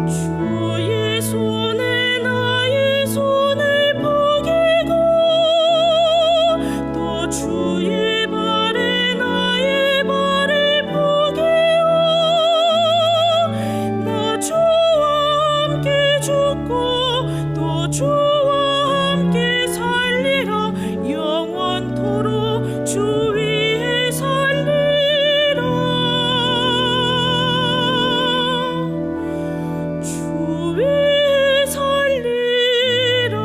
주의 손에 나의 손을 포개고 또 주의 발에 나의 발을 포개어 나 주와 함께 죽고 또 주와 함께 살리라. 영원토록 주 위에 살리라. 주 위에 살리라.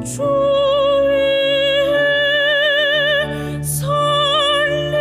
주 위에 살리라.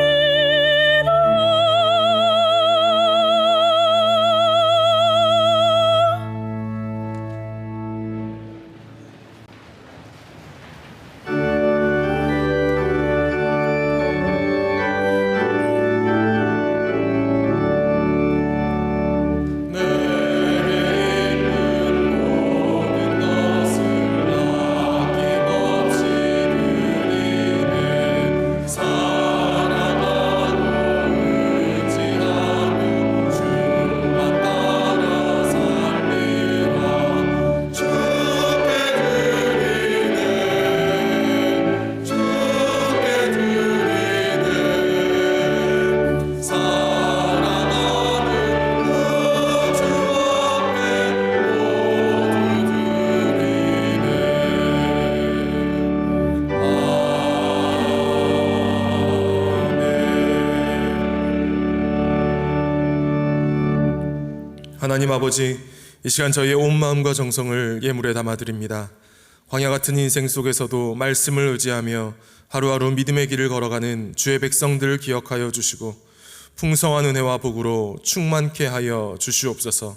하나님 아버지, 이 시간 저희의 온 마음과 정성을 예물에 담아드립니다. 광야 같은 인생 속에서도 말씀을 의지하며 하루하루 믿음의 길을 걸어가는 주의 백성들을 기억하여 주시고 풍성한 은혜와 복으로 충만케 하여 주시옵소서.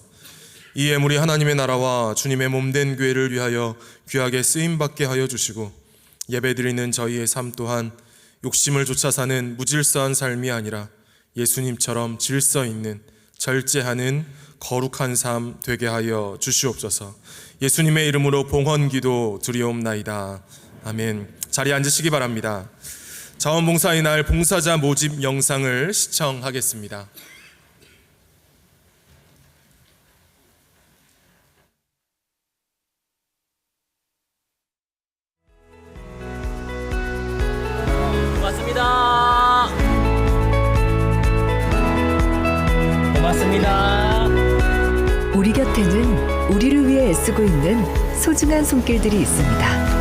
이 예물이 하나님의 나라와 주님의 몸된 교회를 위하여 귀하게 쓰임받게 하여 주시고 예배드리는 저희의 삶 또한 욕심을 좇아 사는 무질서한 삶이 아니라 예수님처럼 질서 있는 절제하는 거룩한 삶 되게 하여 주시옵소서. 예수님의 이름으로 봉헌기도 드리옵나이다. 아멘. 자리에 앉으시기 바랍니다. 자원봉사의 날 봉사자 모집 영상을 시청하겠습니다. 고맙습니다. 고맙습니다. 우리 곁에는 우리를 위해 애쓰고 있는 소중한 손길들이 있습니다.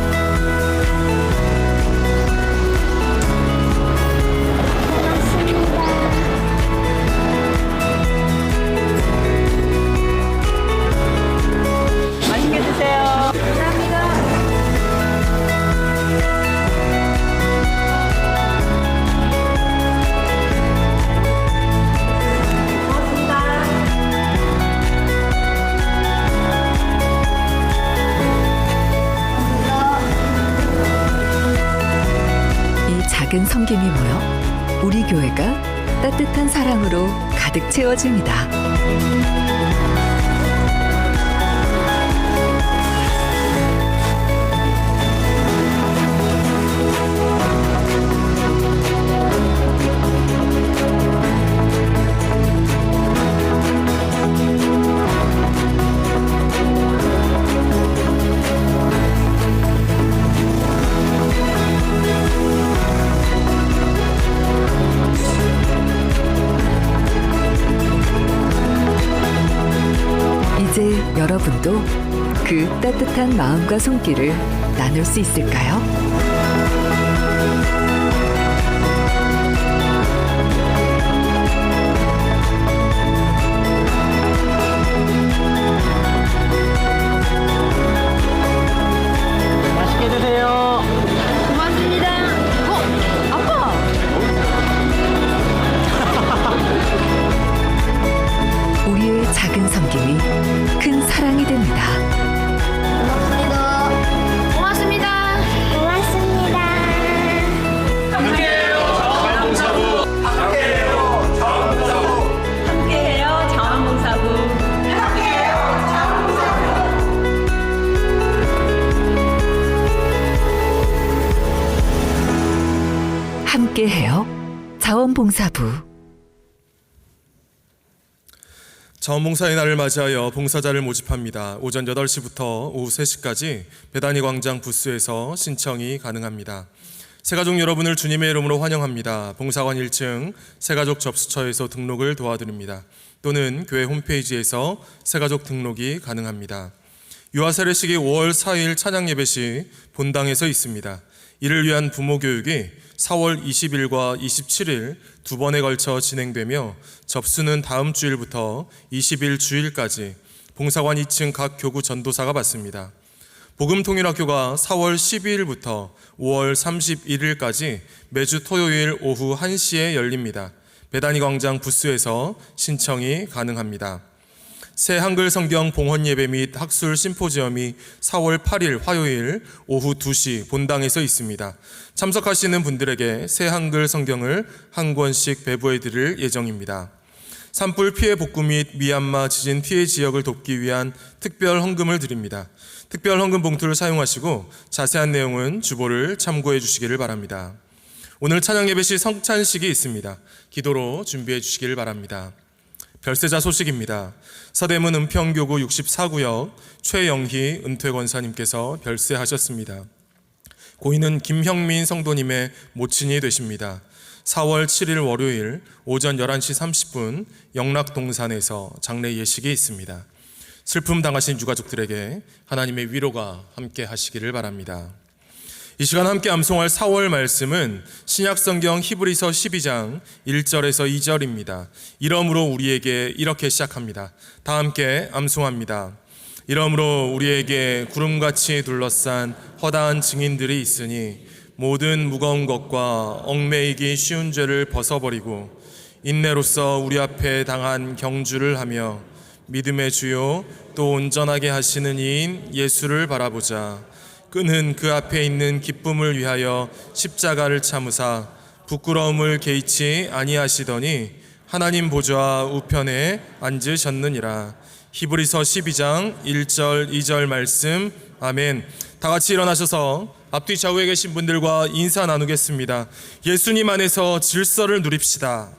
작은 섬김이 모여 우리 교회가 따뜻한 사랑으로 가득 채워집니다. 이제 여러분도 그 따뜻한 마음과 손길을 나눌 수 있을까요? 맛있게 드세요. 고맙습니다. 아빠! 우리의 작은 섬김이 큰 사랑이 됩니다. 고맙습니다. 고맙습니다. 함께해요 자원봉사부. 함께해요. 자원봉사부. 자원봉사의 날을 맞이하여 봉사자를 모집합니다. 오전 8시부터 오후 3시까지 배단위 광장 부스에서 신청이 가능합니다. 새가족 여러분을 주님의 이름으로 환영합니다. 봉사관 1층 새가족 접수처에서 등록을 도와드립니다. 또는 교회 홈페이지에서 새가족 등록이 가능합니다. 유아 세례식이 5월 4일 찬양 예배 시 본당에서 있습니다. 이를 위한 부모 교육이 4월 20일과 27일 두 번에 걸쳐 진행되며 접수는 다음 주일부터 20일 주일까지 봉사관 2층 각 교구 전도사가 받습니다. 복음통일학교가 4월 12일부터 5월 31일까지 매주 토요일 오후 1시에 열립니다. 배단위 광장 부스에서 신청이 가능합니다. 새 한글 성경 봉헌 예배 및 학술 심포지엄이 4월 8일 화요일 오후 2시 본당에서 있습니다. 참석하시는 분들에게 새 한글 성경을 한 권씩 배부해 드릴 예정입니다. 산불 피해 복구 및 미얀마 지진 피해 지역을 돕기 위한 특별 헌금을 드립니다. 특별 헌금 봉투를 사용하시고 자세한 내용은 주보를 참고해 주시기를 바랍니다. 오늘 찬양 예배 시 성찬식이 있습니다. 기도로 준비해 주시기를 바랍니다. 별세자 소식입니다. 서대문 은평교구 64구역 최영희 은퇴권사님께서 별세하셨습니다. 고인은 김형민 성도님의 모친이 되십니다. 4월 7일 월요일 오전 11시 30분 영락동산에서 장례 예식이 있습니다. 슬픔 당하신 유가족들에게 하나님의 위로가 함께 하시기를 바랍니다. 이 시간 함께 암송할 4월 말씀은 신약성경 히브리서 12장 1절에서 2절입니다. 이러므로 우리에게 이렇게 시작합니다. 다 함께 암송합니다. 이러므로 우리에게 구름같이 둘러싼 허다한 증인들이 있으니 모든 무거운 것과 얽매이기 쉬운 죄를 벗어버리고 인내로써 우리 앞에 당한 경주를 하며 믿음의 주요 또 온전하게 하시는 이인 예수를 바라보자. 그는 그 앞에 있는 기쁨을 위하여 십자가를 참으사 부끄러움을 개의치 아니하시더니 하나님 보좌 우편에 앉으셨느니라. 히브리서 12장 1절 2절 말씀. 아멘. 다 같이 일어나셔서 앞뒤 좌우에 계신 분들과 인사 나누겠습니다. 예수님 안에서 질서를 누립시다.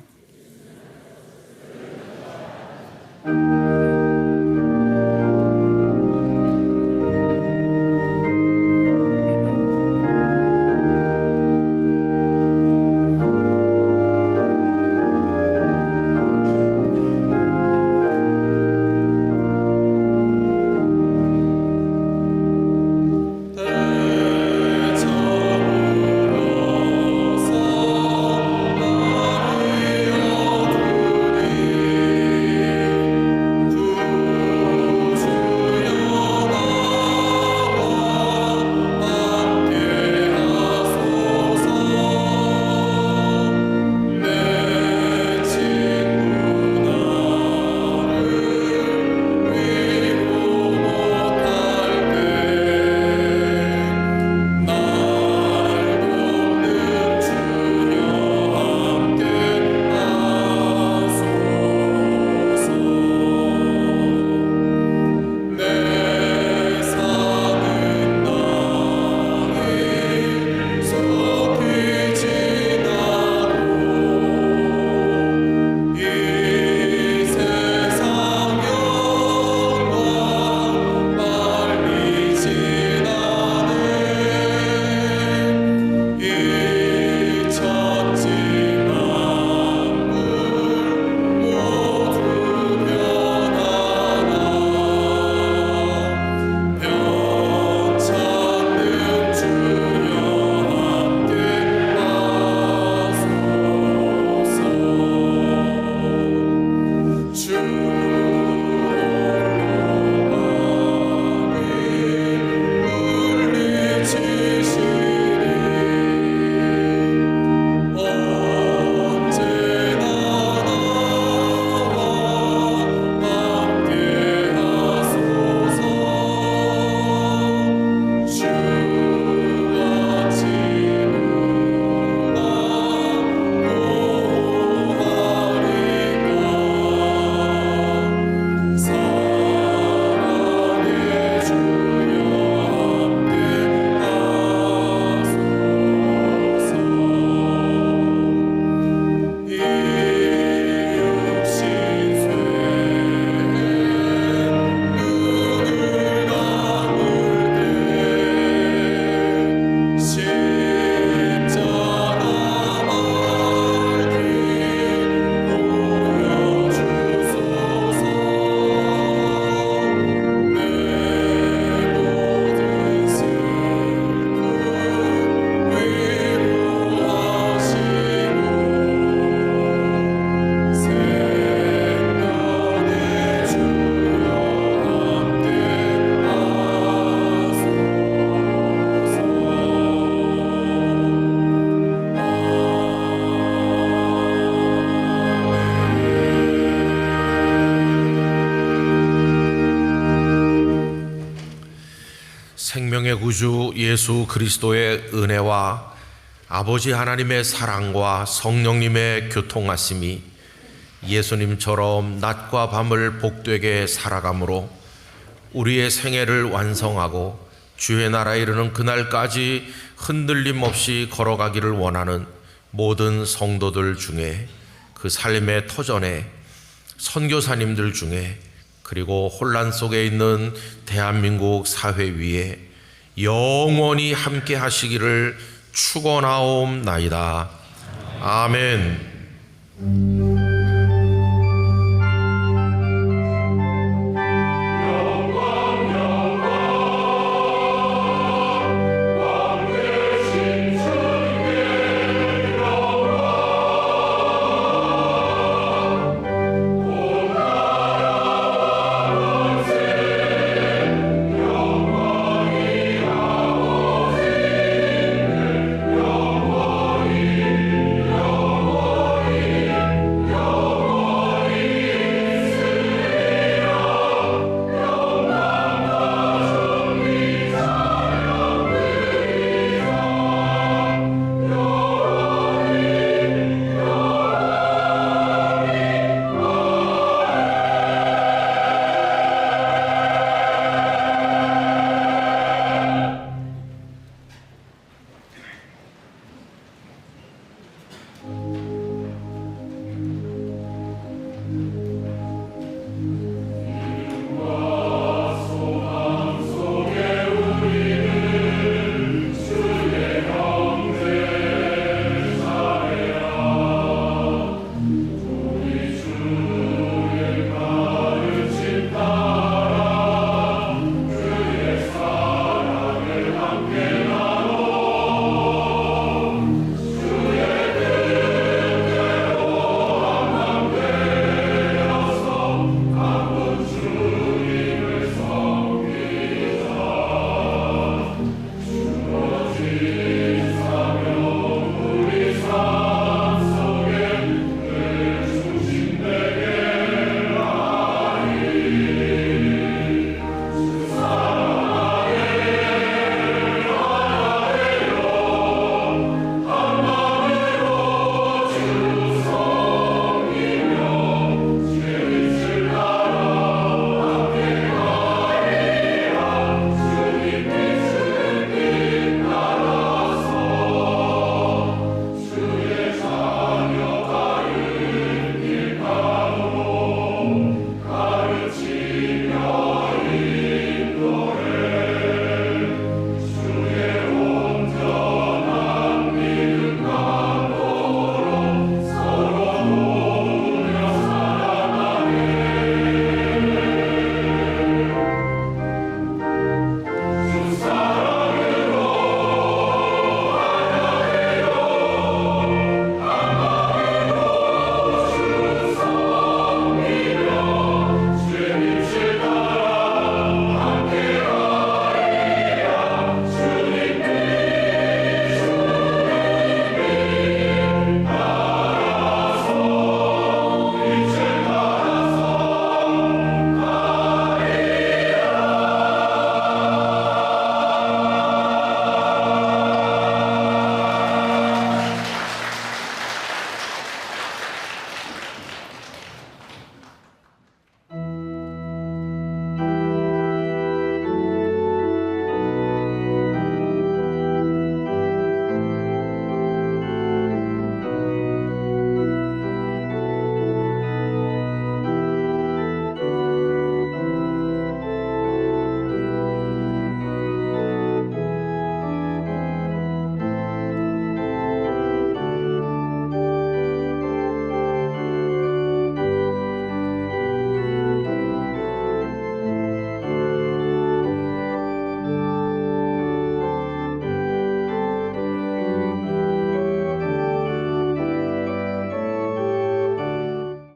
생명의 구주 예수 그리스도의 은혜와 아버지 하나님의 사랑과 성령님의 교통하심이 예수님처럼 낮과 밤을 복되게 살아감으로 우리의 생애를 완성하고 주의 나라에 이르는 그날까지 흔들림 없이 걸어가기를 원하는 모든 성도들 중에, 그 삶의 터전에 선교사님들 중에, 그리고 혼란 속에 있는 대한민국 사회 위에 영원히 함께 하시기를 축원하옵나이다. 아멘.